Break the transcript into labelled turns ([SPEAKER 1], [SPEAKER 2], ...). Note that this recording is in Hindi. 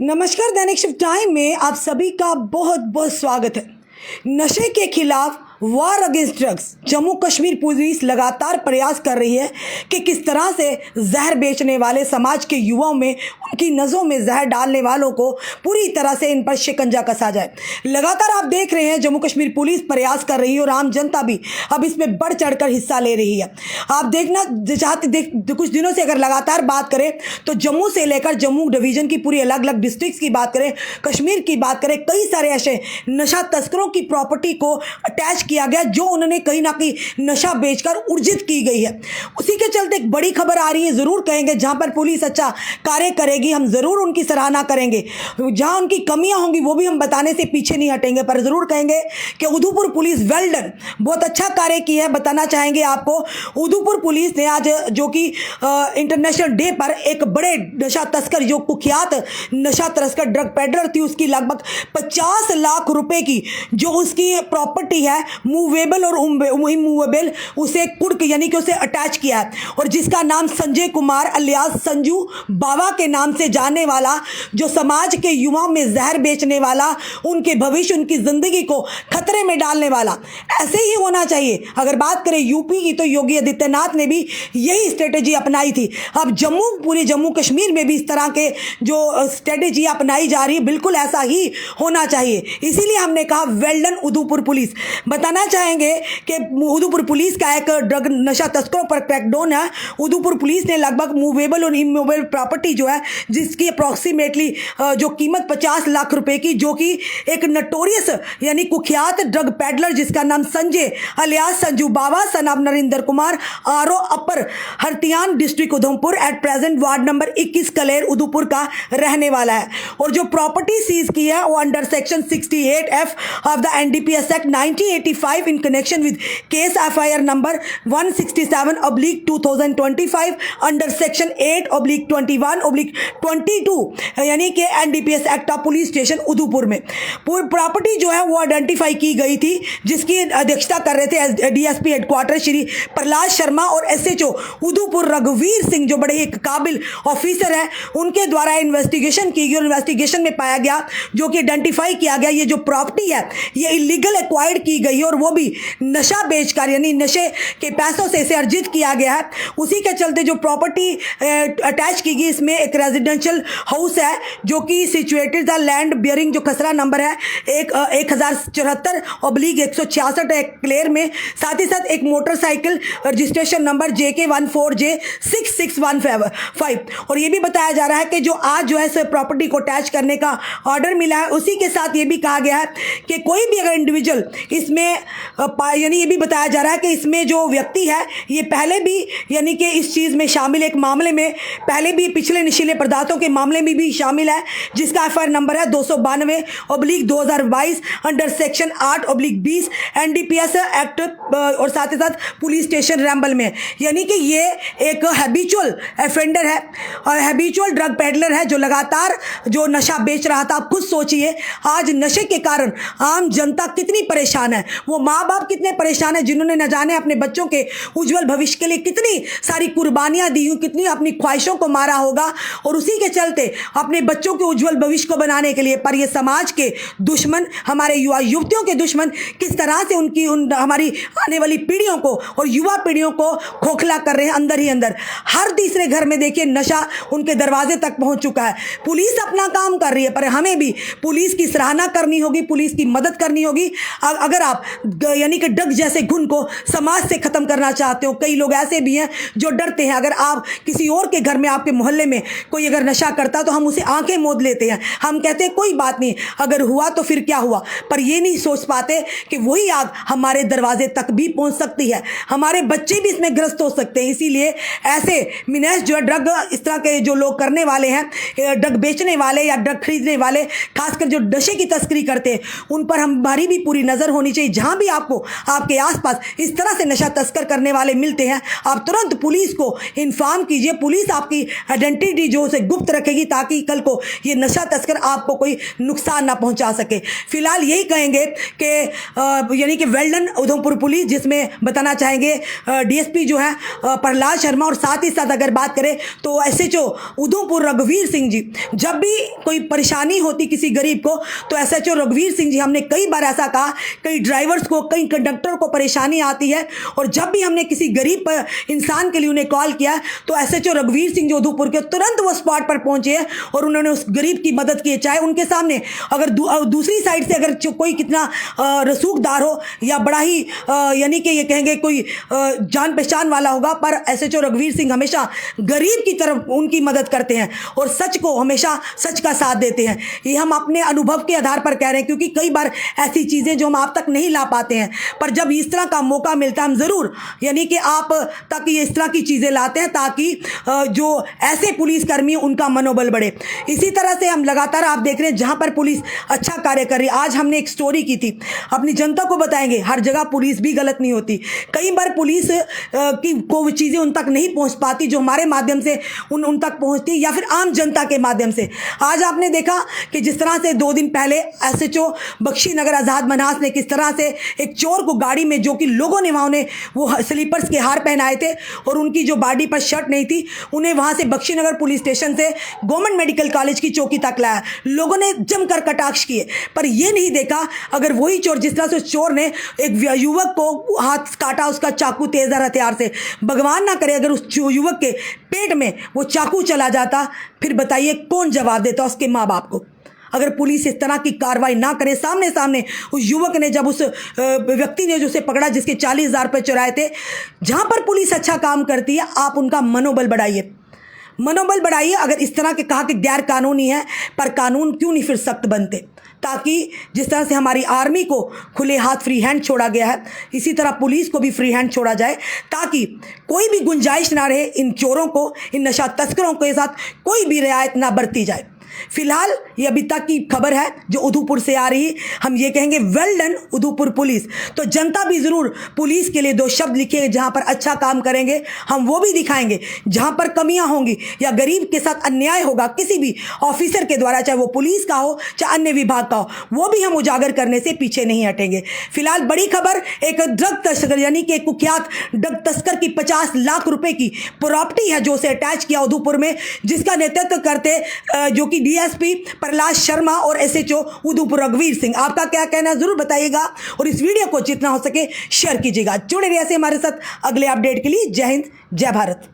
[SPEAKER 1] नमस्कार। दैनिक शिफ्ट टाइम में आप सभी का बहुत बहुत स्वागत है। नशे के खिलाफ वार against drugs Jammu Kashmir police लगातार प्रयास कर रही है कि किस तरह से जहर बेचने वाले समाज के युवाओं में, उनकी नज़ों में जहर डालने वालों को पूरी तरह से इन पर शिकंजा कसा जाए। लगातार आप देख रहे हैं जम्मू कश्मीर पुलिस प्रयास कर रही है और आम जनता भी अब इसमें बढ़ चढ़कर हिस्सा ले रही है। आप देखना चाहते कुछ दिनों से अगर लगातार बात करें तो जम्मू से लेकर जम्मू डिवीज़न की पूरी अलग अलग डिस्ट्रिक्ट्स की बात करें, कश्मीर की बात करें, कई सारे ऐसे नशा तस्करों की प्रॉपर्टी को अटैच किया गया जो उन्होंने कहीं ना कहीं नशा बेचकर अर्जित की गई है। उसी के चलते एक बड़ी खबर आ रही है। जरूर कहेंगे जहां पर पुलिस अच्छा कार्य करेगी हम जरूर उनकी सराहना करेंगे, जहां उनकी कमियां होंगी वो भी हम बताने से पीछे नहीं हटेंगे, पर जरूर कहेंगे कि उधमपुर पुलिस वेल डन, बहुत अच्छा कार्य किया है। बताना चाहेंगे आपको, उधमपुर पुलिस ने आज जो कि इंटरनेशनल डे पर एक बड़े नशा तस्कर, जो कुख्यात नशा तस्कर ड्रग पेडलर थी, उसकी लगभग 50 लाख रुपए की जो उसकी प्रॉपर्टी है मूवेबल और इमूवेबल, उसे कुर्क यानी कि उसे अटैच किया है। और जिसका नाम संजय कुमार अलियास संजू बाबा के नाम से जानने वाला, जो समाज के युवाओं में जहर बेचने वाला, उनके भविष्य, उनकी जिंदगी को खतरे में डालने वाला, ऐसे ही होना चाहिए। अगर बात करें यूपी की तो योगी आदित्यनाथ ने भी यही स्ट्रेटेजी अपनाई थी। अब पूरे जम्मू कश्मीर में भी इस तरह के जो स्ट्रेटेजी अपनाई जा रही है, बिल्कुल ऐसा ही होना चाहिए। इसीलिए हमने कहा वेल डन उधमपुर पुलिस। बताना चाहेंगे कि उधमपुर पुलिस का एक ड्रग नशा तस्करों पर क्रैकडाउन है। उधमपुर पुलिस ने लगभग मूवेबल और इमूवेबल प्रॉपर्टी जो है, जिसकी अप्रॉक्सीमेटली जो कीमत 50 लाख रुपए की, जो कि एक नटोरियस यानी कुख्यात ड्रग पेडलर जिसका नाम Sanjay alias Sanju Baba son of Narendra Kumar RO upper Hartiyan district Udhampur at present ward number 21 Kaler Udhampur का रहने वाला है। और जो प्रॉपर्टी सीज की है वो under section 68F of the NDPS act 1985 in connection with case FIR number 167/2025 under section 8/21/22 यानी कि NDPS act of police station Udhampur में पूरी प्रॉपर्टी जो है वो आइडेंटिफाई की गई थी, जिसकी अध्यक्षता कर रहे थे डीएसपी हेडक्वार्टर श्री प्रहलाद शर्मा और एसएचओ उधमपुर रघुवीर सिंह, जो बड़े एक काबिल ऑफिसर है, उनके द्वारा इन्वेस्टिगेशन की गई। और इन्वेस्टिगेशन में पाया गया, जो कि आइडेंटिफाई किया गया, ये जो प्रॉपर्टी है ये इलीगल एक्वायर्ड की गई और वो भी नशा बेचकर यानी नशे के पैसों से इसे अर्जित किया गया है। उसी के चलते जो प्रॉपर्टी अटैच की गई, इसमें एक रेजिडेंशियल हाउस है जो कि सिचुएटेड द लैंड बियरिंग, जो खसरा नंबर है 1074/166 एक क्लेयर में, साथ ही साथ एक मोटरसाइकिल रजिस्ट्रेशन नंबर JK14J6615। और ये भी बताया जा रहा है कि जो आज जो है इस प्रॉपर्टी को अटैच करने का ऑर्डर मिला है, उसी के साथ ये भी कहा गया है कि कोई भी अगर इंडिविजुअल इसमें यानी ये भी बताया जा रहा है कि इसमें जो व्यक्ति है ये पहले भी यानी कि इस चीज़ में शामिल, एक मामले में पहले भी पिछले नशीले पदार्थों के मामले में भी शामिल है, जिसका FIR नंबर है 292/2022 अंडर सेक्शन 8/20 एनडीपीएस एक्ट और साथ ही साथ पुलिस स्टेशन रैम्बल में। यानी कि ये एक हैबिचुअल ऑफेंडर है और हैबिचुअल ड्रग पेडलर है जो लगातार जो नशा बेच रहा था। आप खुद सोचिए आज नशे के कारण आम जनता कितनी परेशान है, वो माँ बाप कितने परेशान है जिन्होंने न जाने अपने बच्चों के उज्जवल भविष्य के लिए कितनी सारी कुर्बानियां दी, कितनी अपनी ख्वाहिशों को मारा होगा, और उसी के चलते अपने बच्चों के उज्जवल भविष्य को बनाने के लिए। पर ये समाज के दुश्मन, हमारे युवा युवतियों के दुश्मन किस तरह से हमारी आने वाली पीढ़ियों को और युवा पीढ़ियों को खोखला कर रहे हैं अंदर ही अंदर। हर तीसरे घर में देखिए नशा उनके दरवाजे तक पहुंच चुका है। पुलिस अपना काम कर रही है, पर हमें भी पुलिस की सराहना करनी होगी, पुलिस की मदद करनी होगी। अगर आप यानी कि ड्रग जैसे गुण को समाज से खत्म करना चाहते हो, कई लोग ऐसे भी हैं जो डरते हैं। अगर आप किसी और के घर में, आपके मोहल्ले में कोई अगर नशा करता तो हम उसे आंखें मूंद लेते हैं, हम कहते हैं कोई बात नहीं, अगर हुआ तो फिर क्या हुआ, पर ये नहीं सोच पाते कि वही आग हमारे दरवाजे तक भी पहुंच सकती है, हमारे बच्चे भी इसमें ग्रस्त हो सकते हैं। इसीलिए ऐसे मिनेस जो है ड्रग इस तरह के जो लोग करने वाले हैं, ड्रग बेचने वाले या ड्रग खरीदने वाले, खासकर जो नशे की तस्करी करते हैं, उन पर हमारी भी पूरी नजर होनी चाहिए। जहां भी आपको आपके आसपास इस तरह से नशा तस्कर करने वाले मिलते हैं, आप तुरंत पुलिस को इन्फॉर्म कीजिए। पुलिस आपकी आइडेंटिटी जो उसे गुप्त रखेगी ताकि कल को ये नशा तस्कर आपको कोई नुकसान ना पहुंचा सके। फिलहाल यही कहेंगे कि यानी कि वेल्डन उधमपुर पुलिस, जिसमें बताना चाहेंगे डीएसपी जो है प्रहलाद शर्मा, और साथ ही साथ अगर बात करें तो एसएचओ उधमपुर रघुवीर सिंह जी, जब भी कोई परेशानी होती किसी गरीब को तो एसएचओ रघुवीर सिंह जी, हमने कई बार ऐसा कहा, कई ड्राइवर्स को, कई कंडक्टर को परेशानी आती है, और जब भी हमने किसी गरीब इंसान के लिए उन्हें कॉल किया तो एसएचओ रघुवीर सिंह जो उधमपुर के, तुरंत वो स्पॉट पर पहुंचे हैं और उन्होंने उस गरीब की मदद की है। चाहे उनके सामने अगर दूसरी साइड से अगर कोई कितना रसूखदार हो या बड़ा ही यानी कि ये कहेंगे कोई जान पहचान वाला होगा, पर एसएचओ रघुवीर सिंह हमेशा गरीब की तरफ उनकी मदद करते हैं और सच को हमेशा सच का साथ देते हैं। ये हम अपने अनुभव के आधार पर कह रहे हैं, क्योंकि कई बार ऐसी चीज़ें जो हम आप तक नहीं ला पाते हैं, पर जब इस तरह का मौका मिलता है हम ज़रूर यानी कि आप तक ये इस तरह की चीज़ें लाते हैं ताकि जो ऐसे पुलिसकर्मी उनका मनोबल बढ़े। इसी तरह से हम लगातार आप देख रहे हैं जहाँ पर पुलिस अच्छा कार्य कर रही है। आज हमने एक स्टोरी की थी, अपनी जनता को बताएंगे हर जगह पुलिस भी गलत नहीं होती। कई बार पुलिस की को चीज़ें उन तक नहीं पहुँच पाती जो हमारे माध्यम से उन तक पहुँचती, या फिर आम जनता के माध्यम से। आज आपने देखा कि जिस तरह से 2 दिन पहले एसएचओ बख्शीनगर आज़ाद मन्हास ने किस तरह से एक चोर को गाड़ी में, जो कि लोगों ने वहाँ उन्हें वो स्लीपर्स के हार पहनाए थे और उनकी जो बॉडी पर शर्ट नहीं थी, उन्हें वहाँ से बख्शीनगर पुलिस स्टेशन से गवर्नमेंट मेडिकल कॉलेज की चौकी तक लाया। लोगों ने जमकर कटाक्ष किए, पर यह नहीं देखा अगर वही चोर, जिस तरह से उस चोर ने एक युवक को हाथ काटा उसका चाकू तेजर हथियार से, भगवान ना करे अगर उस युवक के पेट में वो चाकू चला जाता, फिर बताइए कौन जवाब देता उसके माँ बाप को। अगर पुलिस इस तरह की कार्रवाई ना करे, सामने सामने उस युवक ने, जब उस व्यक्ति ने जो उसे पकड़ा जिसके 40,000 रुपये चुराए थे, जहाँ पर पुलिस अच्छा काम करती है आप उनका मनोबल बढ़ाइए, मनोबल बढ़ाइए। अगर इस तरह के कहा कि गैर कानूनी है, पर कानून क्यों नहीं फिर सख्त बनते, ताकि जिस तरह से हमारी आर्मी को खुले हाथ फ्री हैंड छोड़ा गया है, इसी तरह पुलिस को भी फ्री हैंड छोड़ा जाए, ताकि कोई भी गुंजाइश ना रहे इन चोरों को, इन नशा तस्करों के साथ कोई भी रियायत ना बरती जाए। फिलहाल ये अभी तक की खबर है जो उधमपुर से आ रही, हम ये कहेंगे वेल डन उधमपुर पुलिस। तो जनता भी ज़रूर पुलिस के लिए 2 शब्द लिखेंगे, जहाँ पर अच्छा काम करेंगे हम वो भी दिखाएंगे, जहाँ पर कमियां होंगी या गरीब के साथ अन्याय होगा किसी भी ऑफिसर के द्वारा, चाहे वो पुलिस का हो चाहे अन्य विभाग का हो, वो भी हम उजागर करने से पीछे नहीं हटेंगे। फिलहाल बड़ी खबर, एक ड्रग तस्कर यानी कि एक कुख्यात ड्रग तस्कर की 50 लाख रुपए की प्रॉपर्टी है जो उसे अटैच किया उधमपुर में, जिसका नेतृत्व करते जो कि डीएसपी प्रहलाद शर्मा और एसएचओ उधमपुर रघुवीर सिंह। आपका क्या कहना है जरूर बताइएगा और इस वीडियो को जितना हो सके शेयर कीजिएगा। जुड़े रहिए ऐसे हमारे साथ अगले अपडेट के लिए। जय हिंद, जय भारत।